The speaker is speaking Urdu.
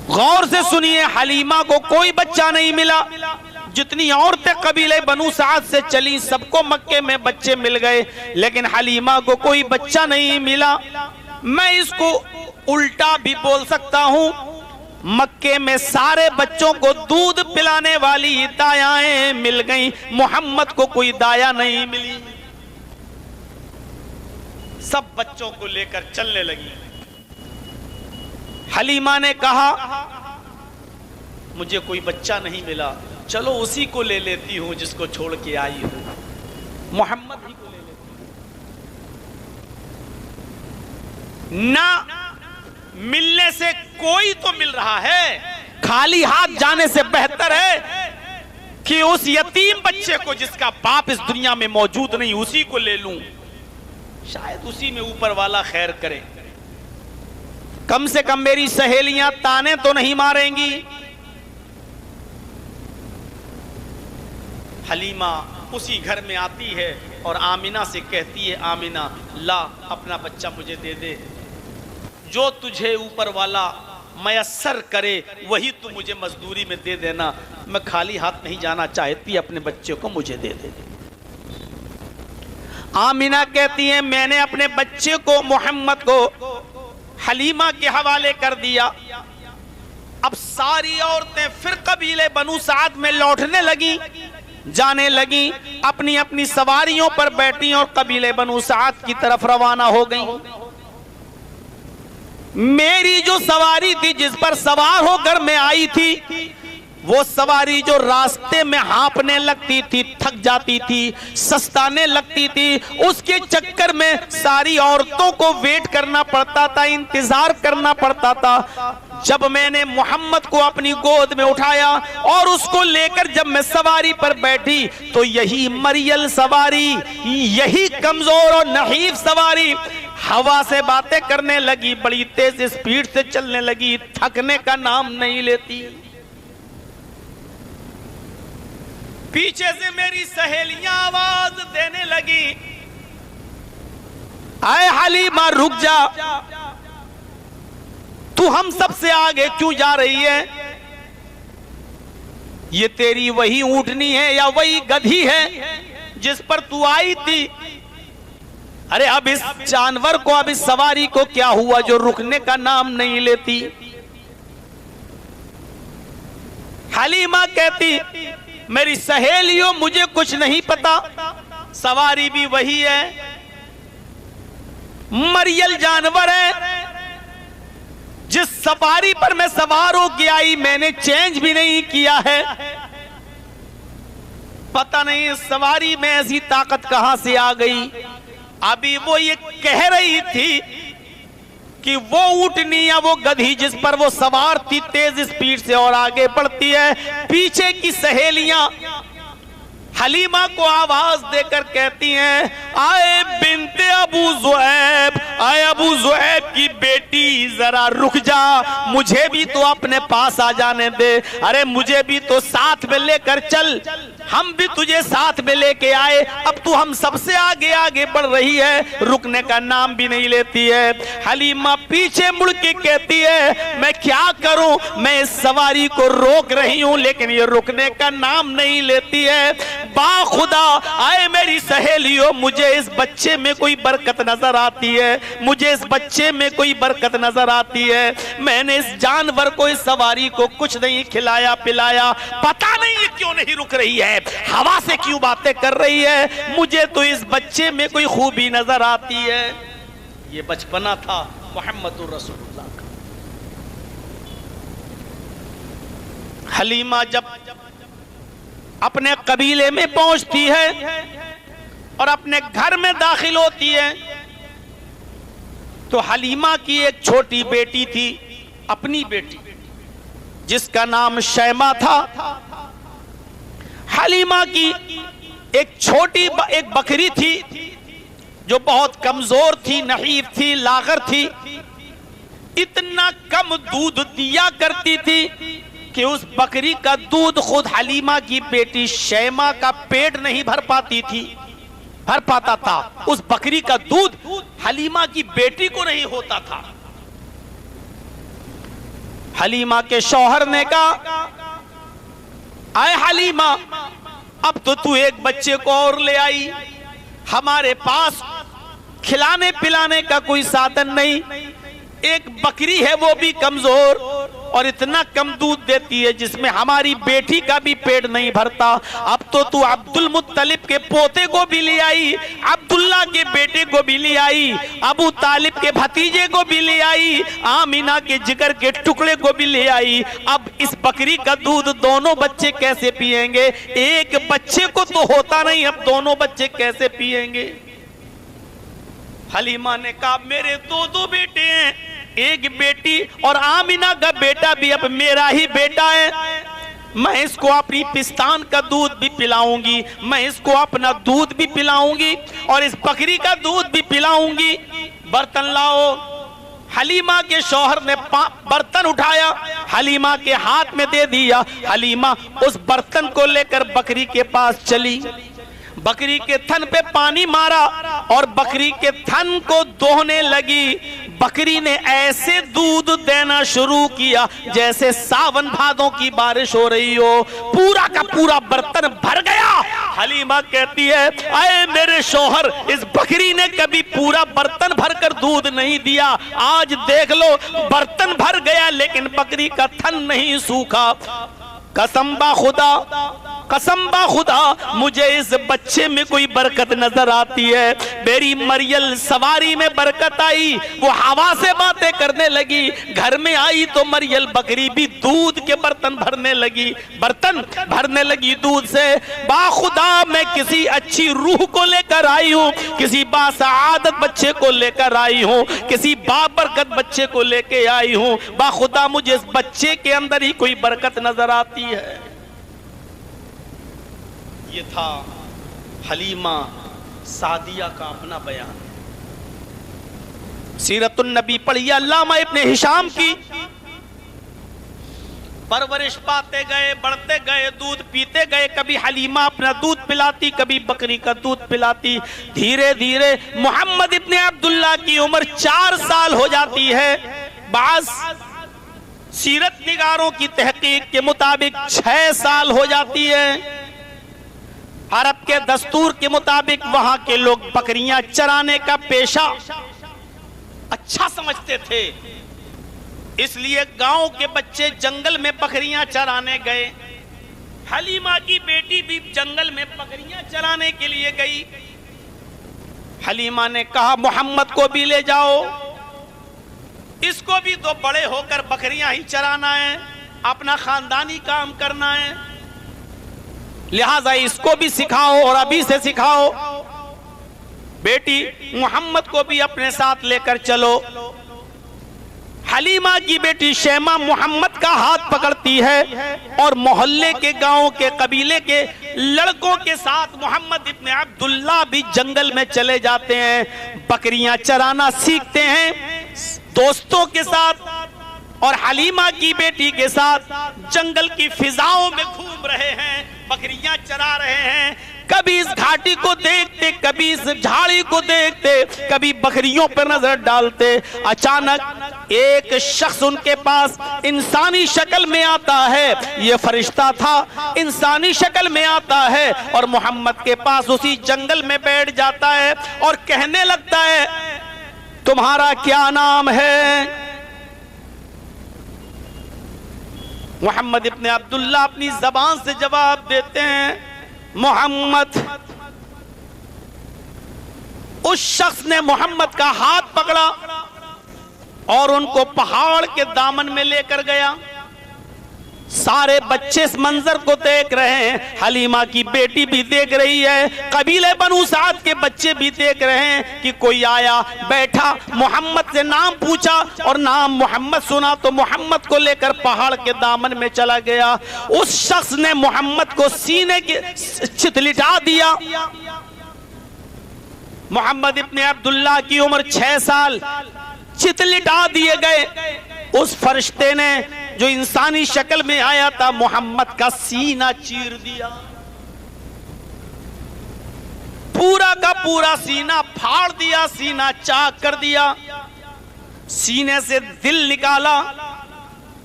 غور سے سنیے، حلیمہ کو کوئی بچہ نہیں ملا. جتنی عورتیں قبیلے بنو سعد سے چلی سب کو مکے میں بچے مل گئے، لیکن حلیمہ کو کوئی بچہ نہیں ملا. میں اس کو الٹا بھی بول سکتا ہوں، مکے میں سارے بچوں کو دودھ پلانے والی دایائیں مل گئیں، محمد کو کوئی دایا نہیں ملی. سب بچوں کو لے کر چلنے لگی. حلیمہ نے کہا مجھے کوئی بچہ نہیں ملا، چلو اسی کو لے لیتی ہوں جس کو چھوڑ کے آئی ہوں، محمد ہی کو لے لیتی ہوں. نہ ملنے سے کوئی تو مل رہا ہے، خالی ہاتھ جانے سے بہتر ہے کہ اس یتیم بچے کو جس کا باپ اس دنیا میں موجود نہیں اسی کو لے لوں، شاید اسی میں اوپر والا خیر کرے. کم سے کم میری سہیلیاں تانے تو نہیں ماریں گی. حلیمہ اسی گھر میں آتی ہے اور آمنہ سے کہتی ہے، آمنہ لا اپنا بچہ مجھے دے دے، جو تجھے اوپر والا میسر کرے وہی تو مجھے مزدوری میں دے دینا، میں خالی ہاتھ نہیں جانا چاہتی، اپنے بچے کو مجھے دے دے. آمنہ کہتی ہیں میں نے اپنے بچے کو محمد کو حلیمہ کے حوالے کر دیا. اب ساری عورتیں پھر قبیلے بنو سعد میں لوٹنے لگیں، جانے لگیں، اپنی اپنی سواریوں پر بیٹھیں اور قبیلے بنو سعد کی طرف روانہ ہو گئیں. میری جو سواری تھی جس پر سوار ہو کر میں آئی تھی، وہ سواری جو راستے میں ہانپنے لگتی تھی، تھک جاتی تھی، سستانے لگتی تھی، اس کے چکر میں ساری عورتوں کو ویٹ کرنا پڑتا تھا، انتظار کرنا پڑتا تھا. جب میں نے محمد کو اپنی گود میں اٹھایا اور اس کو لے کر جب میں سواری پر بیٹھی تو یہی مریل سواری، یہی کمزور اور نحیف سواری ہوا سے باتیں کرنے لگی، بڑی تیز اسپیڈ سے چلنے لگی، تھکنے کا نام نہیں لیتی. پیچھے سے میری سہیلیاں آواز دینے لگی، اے حلیمہ رک جا، تو ہم سب سے آگے کیوں جا رہی ہے؟ یہ تیری وہی اونٹنی ہے یا وہی گدھی ہے جس پر تو آئی تھی؟ ارے اب اس جانور کو، اب اس سواری کو کیا ہوا جو رکنے کا نام نہیں لیتی؟ حلیمہ کہتی میری سہیلیوں مجھے کچھ نہیں پتا، سواری بھی وہی ہے، مریل جانور ہے، جس سواری پر میں سوار ہو کے آئی میں نے چینج بھی نہیں کیا ہے، پتہ نہیں اس سواری میں ایسی طاقت کہاں سے آ گئی. ابھی وہ یہ کہہ رہی تھی کہ وہ اونٹنی یا وہ گدھی جس پر وہ سوار تھی تیز اسپیڈ سے اور آگے بڑھتی ہے، پیچھے کی سہیلیاں حلیمہ کو آواز دے کر کہتی ہیں آئے بنت ابو زعیب، آئے ابو زعیب کی بیٹی ذرا رک جا، مجھے بھی تو اپنے پاس آ جانے دے، ارے مجھے بھی تو ساتھ میں لے کر چل، ہم بھی تجھے ساتھ میں لے کے آئے، اب تو ہم سب سے آگے آگے بڑھ رہی ہے، رکنے کا نام بھی نہیں لیتی ہے. حلیمہ پیچھے مڑ کے کہتی ہے میں کیا کروں، میں اس سواری کو روک رہی ہوں لیکن یہ رکنے کا نام نہیں لیتی ہے. با خدا آئے میری سہیلیوں مجھے اس بچے میں کوئی برکت نظر آتی ہے، مجھے اس بچے میں کوئی برکت نظر آتی ہے، میں نے اس جانور کو، اس سواری کو کچھ نہیں کھلایا پلایا، پتہ نہیں یہ کیوں نہیں رک رہی ہے، ہوا سے کیوں باتیں کر رہی ہے، مجھے تو اس بچے میں کوئی خوبی نظر آتی ہے. یہ بچپنا تھا محمد رسول اللہ کا. حلیمہ جب اپنے قبیلے میں پہنچتی ہے اور اپنے گھر میں داخل ہوتی ہے تو حلیمہ کی ایک چھوٹی بیٹی تھی، اپنی بیٹی جس کا نام شیمہ تھا. حلیمہ کی ایک چھوٹی ایک بکری تھی جو بہت کمزور تھی، نحیف تھی، لاغر تھی، اتنا کم دودھ دیا کرتی تھی کہ اس بکری کا دودھ خود حلیمہ کی بیٹی شیمہ کا پیٹ نہیں بھر پاتا تھا. اس بکری کا دودھ حلیمہ کی بیٹی کو نہیں ہوتا تھا. حلیمہ کے شوہر نے کہا اے حلیمہ اب تو ایک بچے کو اور لے آئی، ہمارے پاس کھلانے پلانے کا کوئی سادن نہیں، ایک بکری ہے وہ بھی کمزور اور اتنا کم دودھ دیتی ہے جس میں ہماری بیٹی کا بھی پیٹ نہیں بھرتا، اب تو عبد المطلب کے پوتے کو بھی لے آئی، عبداللہ کے بیٹے کو بھی لے آئی، ابو طالب کے بھتیجے کو بھی لے آئی، آمینہ کے جگر کے ٹکڑے کو بھی لے آئی، اب اس بکری کا دودھ دونوں بچے کیسے پیئیں گے؟ ایک بچے کو تو ہوتا نہیں، اب دونوں بچے کیسے پیئیں گے؟ حلیمہ نے کہا میرے دو بیٹے ہیں، ایک بیٹی اور آمینہ کا بیٹا بھی اب میرا ہی بیٹا ہے، میں اس کو اپنی پستان کا دودھ بھی پلاؤں گی، میں اس کو اپنا دودھ بھی پلاؤں گی اور اس بکری کا دودھ بھی پلاؤں گی، برتن لاؤ۔ حلیمہ کے شوہر نے برتن اٹھایا، حلیمہ کے ہاتھ میں دے دیا، حلیمہ اس برتن کو لے کر بکری کے پاس چلی، بکری کے تھن پہ پانی مارا اور بکری کے تھن کو دوہنے لگی، بکری نے ایسے دودھ دینا شروع کیا جیسے ساون بھادوں کی بارش ہو رہی ہو، پورا کا پورا برتن بھر گیا۔ حلیمہ کہتی ہے اے میرے شوہر، اس بکری نے کبھی پورا برتن بھر کر دودھ نہیں دیا، آج دیکھ لو برتن بھر گیا لیکن بکری کا تھن نہیں سوکھا۔ قسم با خدا مجھے اس بچے میں کوئی برکت نظر آتی ہے۔ میری مریل سواری میں برکت آئی، وہ ہوا سے باتیں کرنے لگی، گھر میں آئی تو مریل بکری بھی دودھ کے برتن بھرنے لگی دودھ سے۔ با خدا میں کسی اچھی روح کو لے کر آئی ہوں، کسی باسعادت بچے کو لے کر آئی ہوں، کسی بابرکت بچے کو لے کے آئی ہوں، با خدا مجھے اس بچے کے اندر ہی کوئی برکت نظر آتی ہے۔ یہ تھا حلیمہ سعدیہ کا اپنا بیان۔ سیرت النبی پڑھیے علامہ ابن ہشام کی، پرورش پاتے گئے، بڑھتے گئے، دودھ پیتے گئے، کبھی حلیمہ اپنا دودھ پلاتی، کبھی بکری کا دودھ پلاتی، دھیرے دھیرے محمد ابن عبداللہ کی عمر 4 سال ہو جاتی ہے، بعض سیرت نگاروں کی تحقیق کے مطابق 6 سال ہو جاتی ہے۔ عرب کے دستور کے مطابق وہاں کے لوگ بکریاں چرانے کا پیشہ اچھا سمجھتے تھے، اس لیے گاؤں کے بچے جنگل میں بکریاں چرانے گئے، حلیمہ کی بیٹی بھی جنگل میں بکریاں چرانے کے لیے گئی۔ حلیمہ نے کہا محمد کو بھی لے جاؤ، اس کو بھی تو بڑے ہو کر بکریاں ہی چرانا ہے، اپنا خاندانی کام کرنا ہے، لہٰذا اس کو بھی سکھاؤ اور ابھی سے سکھاؤ، بیٹی محمد کو بھی اپنے ساتھ لے کر چلو۔ حلیمہ کی بیٹی شیمہ محمد کا ہاتھ پکڑتی ہے اور محلے کے گاؤں کے قبیلے کے لڑکوں کے ساتھ محمد ابن عبداللہ بھی جنگل میں چلے جاتے ہیں، بکریاں چرانا سیکھتے ہیں دوستوں کے ساتھ، اور حلیمہ کی بیٹی کے ساتھ جنگل کی فضاؤں میں گھوم رہے ہیں، بکریاں چرا رہے ہیں، کبھی اس گھاٹی کو دیکھتے، کبھی اس جھاڑی کو دیکھتے، کبھی بکریوں پر نظر ڈالتے۔ اچانک ایک شخص ان کے پاس انسانی شکل میں آتا ہے، یہ فرشتہ تھا، انسانی شکل میں آتا ہے اور محمد کے پاس اسی جنگل میں بیٹھ جاتا ہے اور کہنے لگتا ہے تمہارا کیا نام ہے؟ محمد ابن عبداللہ اپنی زبان سے جواب دیتے ہیں محمد۔ اس شخص نے محمد کا ہاتھ پکڑا اور ان کو پہاڑ کے دامن میں لے کر گیا۔ سارے بچے اس منظر کو دیکھ رہے ہیں، حلیمہ کی بیٹی بھی دیکھ رہی ہے، قبیلے بنو سعد کے بچے بھی دیکھ رہے ہیں کہ کوئی آیا، بیٹھا، محمد سے نام پوچھا اور نام محمد سنا تو محمد کو لے کر پہاڑ کے دامن میں چلا گیا۔ اس شخص نے محمد کو سینے کے چتلٹا دیا۔ محمد ابن عبداللہ کی عمر 6 سال، چتلٹا دیے گئے۔ اس فرشتے نے جو انسانی شکل میں آیا تھا محمد کا سینہ چیر دیا، پورا کا پورا سینہ پھاڑ دیا، سینہ چاک کر دیا، سینے سے دل نکالا